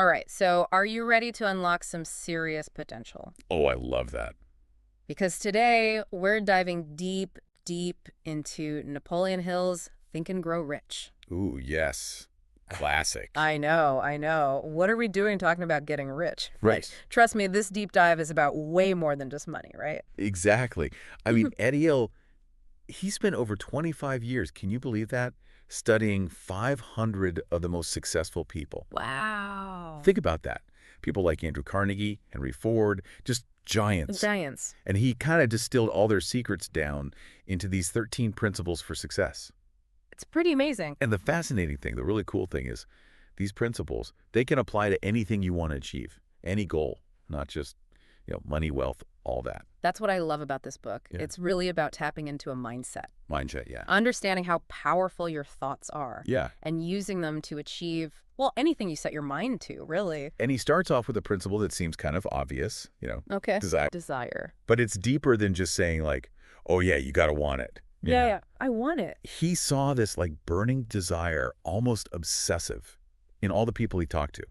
All right, so are you ready to unlock some serious potential? Oh, I love that. Because today we're diving deep, deep into Napoleon Hill's Think and Grow Rich. Ooh, yes. Classic. I know, I know. What are we doing talking about getting rich? Like, Right. trust me, this deep dive is about way more than just money, right? Exactly. I mean, Eddie Hill, he spent over 25 years, can you believe that? Studying 500 of the most successful people. Wow. Think about that. People like Andrew Carnegie, Henry Ford, just giants. Giants. And he kind of distilled all their secrets down into these 13 principles for success. It's pretty amazing. And the fascinating thing, the really cool thing is these principles, they can apply to anything you want to achieve, any goal, not just, money, wealth, all that. That's what I love about this book. Yeah. It's really about tapping into a mindset. Mindset, yeah. Understanding how powerful your thoughts are. Yeah. And using them to achieve, well, anything you set your mind to, really. And he starts off with a principle that seems kind of obvious, Okay. desire. But it's deeper than just saying like, oh yeah, you got to want it. Yeah, I want it. He saw this like burning desire, almost obsessive, in all the people he talked to.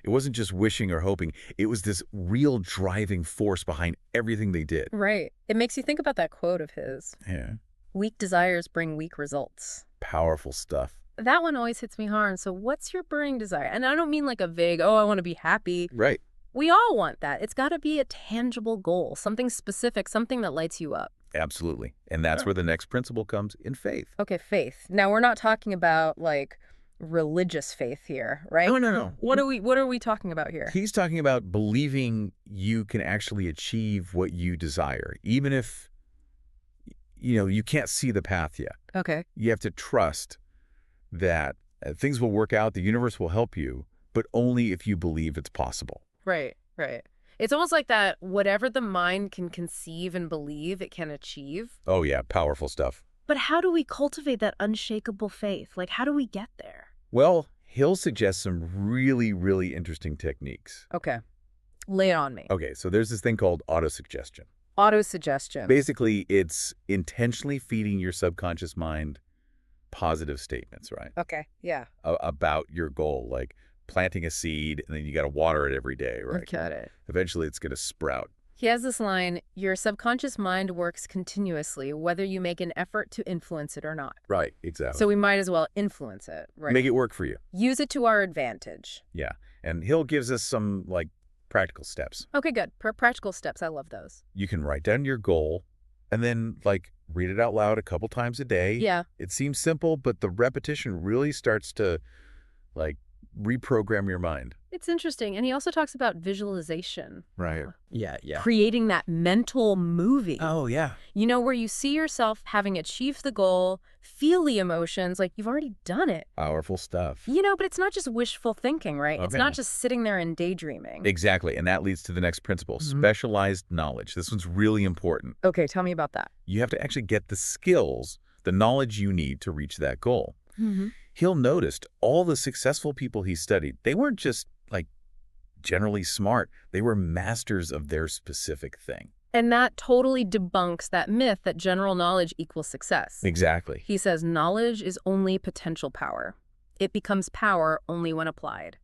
It wasn't just wishing or hoping. It was this real driving force behind everything they did. Right. It makes you think about that quote of his. Yeah. Weak desires bring weak results. Powerful stuff. That one always hits me hard. So what's your burning desire? And I don't mean like a vague, oh, I want to be happy. Right. We all want that. It's got to be a tangible goal, something specific, something that lights you up. Absolutely. And that's where the next principle comes in faith. Okay, faith. Now, we're not talking about like religious faith here, right? No. What are we talking about here? He's talking about believing you can actually achieve what you desire, even if, you can't see the path yet. Okay. You have to trust that things will work out, the universe will help you, but only if you believe it's possible. Right. It's almost like that whatever the mind can conceive and believe it can achieve. Oh, yeah, powerful stuff. But how do we cultivate that unshakable faith? Like, how do we get there? Well, Hill suggests some really, really interesting techniques. Okay. Lay it on me. Okay, so there's this thing called autosuggestion. Autosuggestion. Basically, it's intentionally feeding your subconscious mind positive statements, right? Okay, yeah. About your goal, like planting a seed, and then you got to water it every day, right? Got it. Eventually, it's going to sprout. He has this line, your subconscious mind works continuously, whether you make an effort to influence it or not. Right, exactly. So we might as well influence it, right? Make it work for you. Use it to our advantage. Yeah, and Hill gives us some, practical steps. Okay, good. Practical steps. I love those. You can write down your goal and then, read it out loud a couple times a day. Yeah. It seems simple, but the repetition really starts to, reprogram your mind. It's interesting. And he also talks about visualization. Right. Yeah. Creating that mental movie. Oh, yeah. Where you see yourself having achieved the goal, feel the emotions, like you've already done it. Powerful stuff. But it's not just wishful thinking, right? It's Okay. not just sitting there and daydreaming. Exactly, and that leads to the next principle, specialized knowledge. This one's really important. Okay, tell me about that. You have to actually get the skills, the knowledge you need to reach that goal. Hill noticed all the successful people he studied, they weren't just, generally smart. They were masters of their specific thing. And that totally debunks that myth that general knowledge equals success. Exactly. He says knowledge is only potential power. It becomes power only when applied.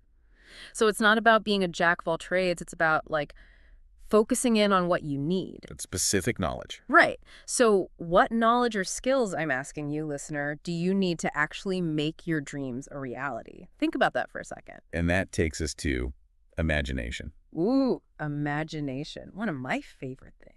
So it's not about being a jack of all trades. It's about, focusing in on what you need. It's specific knowledge. Right. So what knowledge or skills, I'm asking you, listener, do you need to actually make your dreams a reality? Think about that for a second. And that takes us to imagination. Ooh, imagination. One of my favorite things.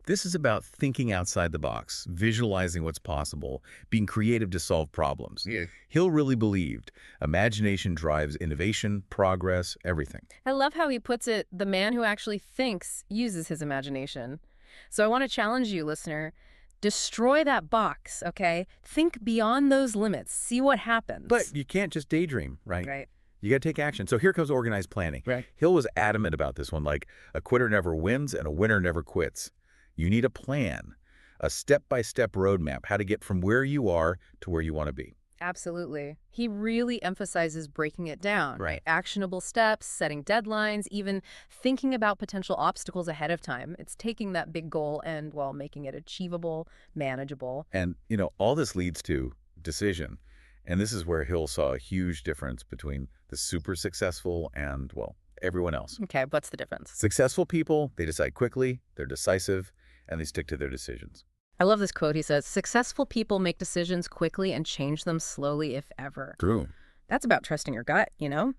This is about thinking outside the box, visualizing what's possible, being creative to solve problems. Yeah. Hill really believed imagination drives innovation, progress, everything. I love how he puts it, the man who actually thinks uses his imagination. So I want to challenge you, listener. Destroy that box, okay? Think beyond those limits. See what happens. But you can't just daydream, right? Right. You got to take action. So here comes organized planning. Right. Hill was adamant about this one, a quitter never wins and a winner never quits. You need a plan, a step-by-step roadmap, how to get from where you are to where you want to be. Absolutely. He really emphasizes breaking it down. Right. Actionable steps, setting deadlines, even thinking about potential obstacles ahead of time. It's taking that big goal and, making it achievable, manageable. And, all this leads to decision. And this is where Hill saw a huge difference between the super successful and, well, everyone else. Okay, what's the difference? Successful people, they decide quickly, they're decisive, and they stick to their decisions. I love this quote. He says, successful people make decisions quickly and change them slowly, if ever. True. That's about trusting your gut, you know?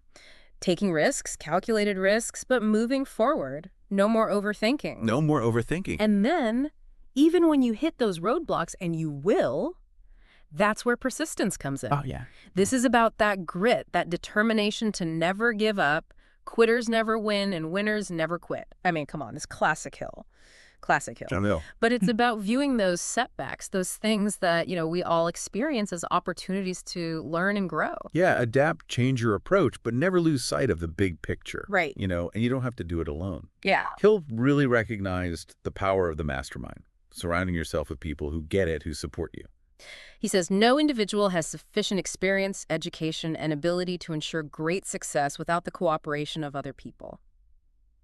Taking risks, calculated risks, but moving forward. No more overthinking. No more overthinking. And then, even when you hit those roadblocks, and you will, that's where persistence comes in. Oh, yeah. This is about that grit, that determination to never give up. Quitters never win, and winners never quit. I mean, come on, this classic Hill. Classic Hill. John Hill. But it's about viewing those setbacks, those things that, we all experience as opportunities to learn and grow. Yeah, adapt, change your approach, but never lose sight of the big picture. Right. And you don't have to do it alone. Yeah. Hill really recognized the power of the mastermind, surrounding yourself with people who get it, who support you. He says, no individual has sufficient experience, education, and ability to ensure great success without the cooperation of other people.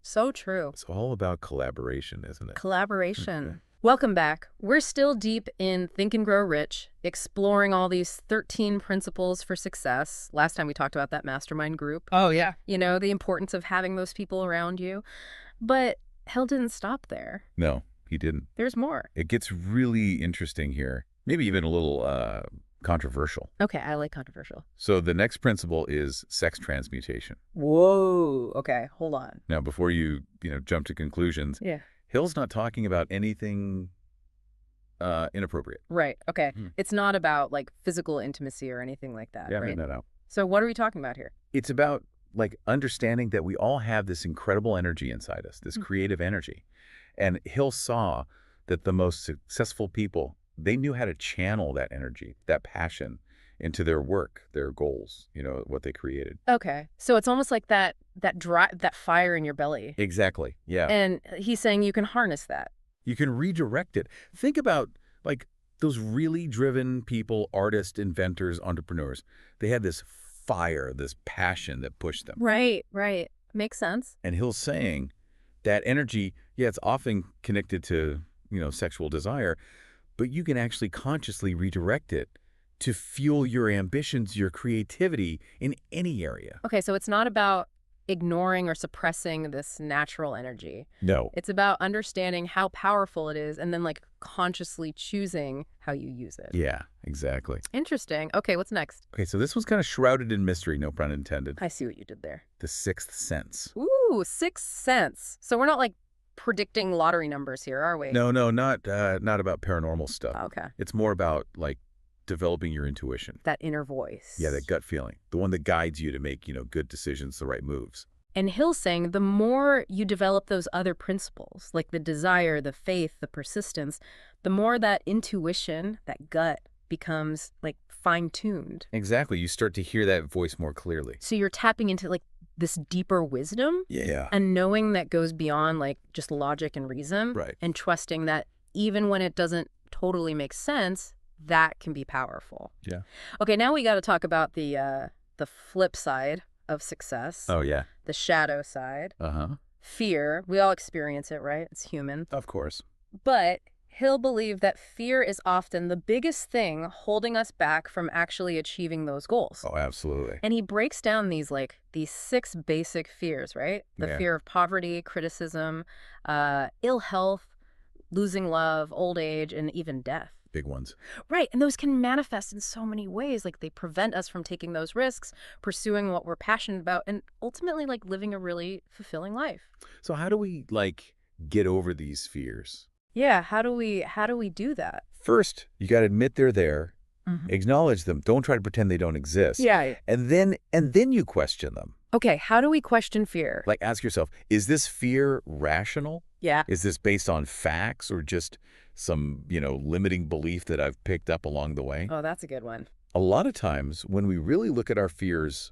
So true. It's all about collaboration, isn't it? Collaboration. Okay. Welcome back. We're still deep in Think and Grow Rich, exploring all these 13 principles for success. Last time we talked about that mastermind group. Oh, yeah. The importance of having those people around you. But Hill didn't stop there. No, he didn't. There's more. It gets really interesting here, maybe even a little controversial. Okay, I like controversial. So the next principle is sex transmutation. Whoa. Okay, hold on. Now, before you jump to conclusions, Yeah. Hill's not talking about anything inappropriate. Right. Okay. Hmm. It's not about physical intimacy or anything like that. Yeah, I right? made that out. So what are we talking about here? It's about understanding that we all have this incredible energy inside us, this creative energy. And Hill saw that the most successful people, they knew how to channel that energy, that passion into their work, their goals, what they created. Okay. So it's almost like that drive, that fire in your belly. Exactly. Yeah. And he's saying you can harness that. You can redirect it. Think about those really driven people, artists, inventors, entrepreneurs. They had this fire, this passion that pushed them. Right. Makes sense. And Hill's saying that energy, yeah, it's often connected to, sexual desire, but you can actually consciously redirect it to fuel your ambitions, your creativity in any area. Okay, so it's not about ignoring or suppressing this natural energy. No. It's about understanding how powerful it is and then consciously choosing how you use it. Yeah, exactly. Interesting. Okay, what's next? Okay, so this one's kind of shrouded in mystery, no pun intended. I see what you did there. The sixth sense. Ooh, sixth sense. So we're not predicting lottery numbers here, are we? No, not about paranormal stuff. Okay. It's more about developing your intuition. That inner voice. Yeah, that gut feeling. The one that guides you to make, good decisions, the right moves. And Hill's saying the more you develop those other principles, like the desire, the faith, the persistence, the more that intuition, that gut, becomes fine-tuned. Exactly. You start to hear that voice more clearly. So you're tapping into this deeper wisdom. Yeah. And knowing that goes beyond just logic and reason. Right. And trusting that even when it doesn't totally make sense, that can be powerful. Yeah. Okay, now we got to talk about the flip side of success. Oh, yeah. The shadow side. Uh-huh. Fear. We all experience it, right? It's human. Of course. But Hill believed that fear is often the biggest thing holding us back from actually achieving those goals. Oh, absolutely. And he breaks down these these 6 basic fears, right? The Yeah. fear of poverty, criticism, ill health, losing love, old age, and even death. Big ones. Right. And those can manifest in so many ways. They prevent us from taking those risks, pursuing what we're passionate about, and ultimately living a really fulfilling life. So how do we get over these fears? Yeah. How do we do that? First, you got to admit they're there, Mhm. acknowledge them. Don't try to pretend they don't exist. Yeah. And then you question them. Okay. How do we question fear? Ask yourself, is this fear rational? Yeah. Is this based on facts or just some, limiting belief that I've picked up along the way? Oh, that's a good one. A lot of times when we really look at our fears,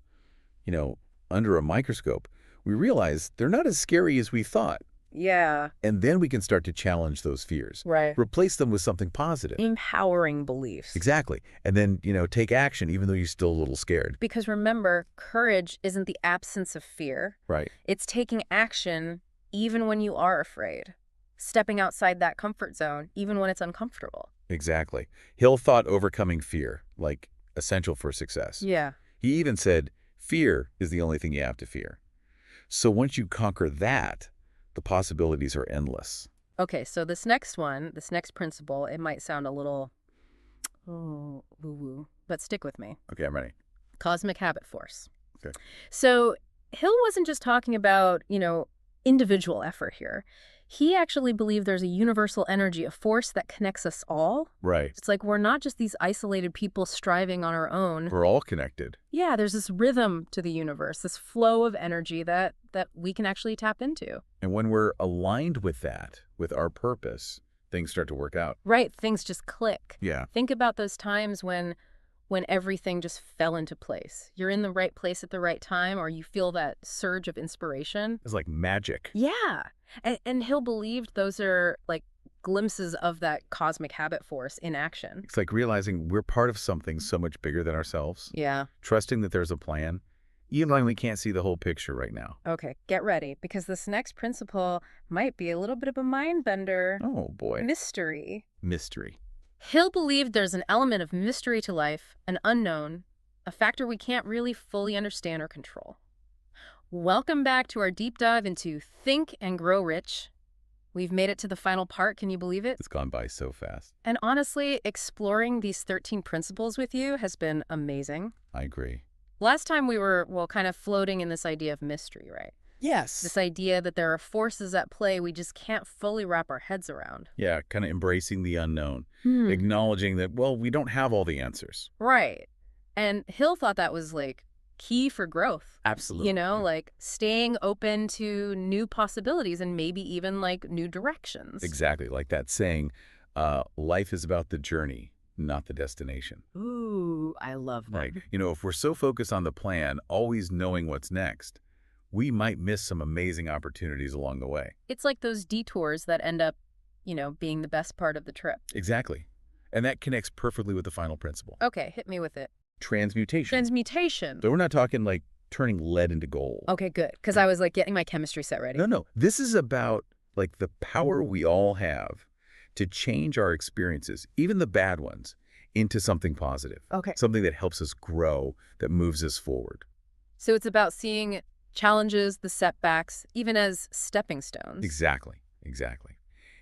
under a microscope, we realize they're not as scary as we thought. Yeah. And then we can start to challenge those fears. Right. Replace them with something positive. Empowering beliefs. Exactly. And then, take action even though you're still a little scared. Because remember, courage isn't the absence of fear. Right. It's taking action even when you are afraid. Stepping outside that comfort zone, even when it's uncomfortable. Exactly. Hill thought overcoming fear, essential for success. Yeah. He even said, Fear is the only thing you have to fear. So once you conquer that, the possibilities are endless. Okay, so this next principle, it might sound a little woo-woo, but stick with me. Okay, I'm ready. Cosmic habit force. Okay. So Hill wasn't just talking about, individual effort here. He actually believed there's a universal energy, a force that connects us all. Right. It's like we're not just these isolated people striving on our own. We're all connected. Yeah, there's this rhythm to the universe, this flow of energy that we can actually tap into. And when we're aligned with that, with our purpose, things start to work out. Right, things just click. Yeah. Think about those times when everything just fell into place. You're in the right place at the right time, or you feel that surge of inspiration. It's like magic. Yeah. And Hill believed those are like glimpses of that cosmic habit force in action. It's like realizing we're part of something so much bigger than ourselves. Yeah. Trusting that there's a plan, even when we can't see the whole picture right now. Okay, get ready, because this next principle might be a little bit of a mind bender. Oh, boy. Mystery. Mystery. Hill believed there's an element of mystery to life, an unknown, a factor we can't really fully understand or control. Welcome back to our deep dive into Think and Grow Rich. We've made it to the final part, can you believe it? It's gone by so fast. And honestly, exploring these 13 principles with you has been amazing. I agree. Last time we were, kind of floating in this idea of mystery, right? Yes. This idea that there are forces at play we just can't fully wrap our heads around. Yeah, kind of embracing the unknown, acknowledging that, well, we don't have all the answers. Right. And Hill thought that was like key for growth. Absolutely. Like staying open to new possibilities and maybe even like new directions. Exactly. Like that saying, life is about the journey, not the destination. Ooh, I love that. Like, if we're so focused on the plan, always knowing what's next, we might miss some amazing opportunities along the way. It's like those detours that end up, being the best part of the trip. Exactly. And that connects perfectly with the final principle. Okay, hit me with it. Transmutation. Transmutation. So we're not talking like turning lead into gold. Okay, good. Because I was like getting my chemistry set ready. No. This is about like the power we all have to change our experiences, even the bad ones, into something positive. Okay. Something that helps us grow, that moves us forward. So it's about seeing challenges, the setbacks, even as stepping stones. Exactly.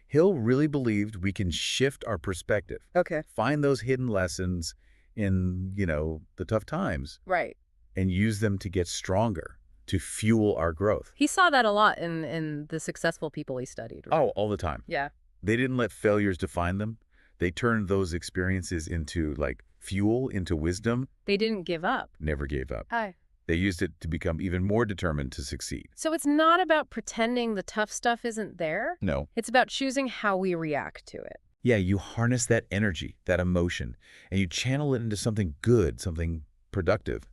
Hill really believed we can shift our perspective. Okay. Find those hidden lessons in, the tough times. Right. And use them to get stronger, to fuel our growth. He saw that a lot in the successful people he studied. Right? Oh, all the time. Yeah. They didn't let failures define them. They turned those experiences into like fuel, into wisdom. They didn't give up. Never gave up. Hi. They used it to become even more determined to succeed. So it's not about pretending the tough stuff isn't there. No. It's about choosing how we react to it. Yeah, you harness that energy, that emotion, and you channel it into something good, something productive.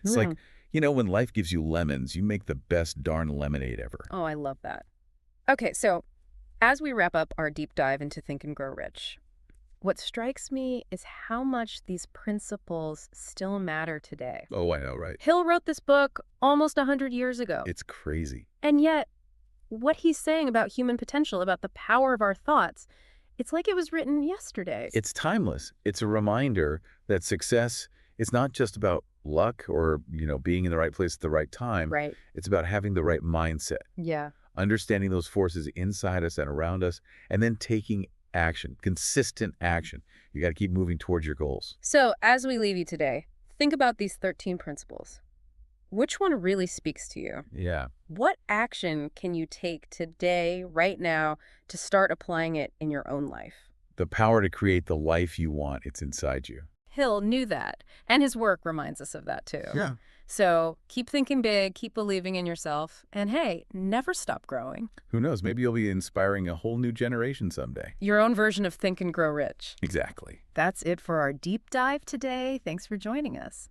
It's like, when life gives you lemons, you make the best darn lemonade ever. Oh, I love that. Okay, so as we wrap up our deep dive into Think and Grow Rich, what strikes me is how much these principles still matter today. Oh, I know, right? Hill wrote this book almost 100 years ago. It's crazy. And yet, what he's saying about human potential, about the power of our thoughts, it's like it was written yesterday. It's timeless. It's a reminder that success is not just about luck or, being in the right place at the right time. Right. It's about having the right mindset. Yeah. Understanding those forces inside us and around us, and then taking action, consistent action. You got to keep moving towards your goals. So as we leave you today, think about these 13 principles. Which one really speaks to you? Yeah. What action can you take today, right now, to start applying it in your own life? The power to create the life you want, it's inside you. Hill knew that, and his work reminds us of that too. Yeah. So keep thinking big, keep believing in yourself, and hey, never stop growing. Who knows? Maybe you'll be inspiring a whole new generation someday. Your own version of Think and Grow Rich. Exactly. That's it for our deep dive today. Thanks for joining us.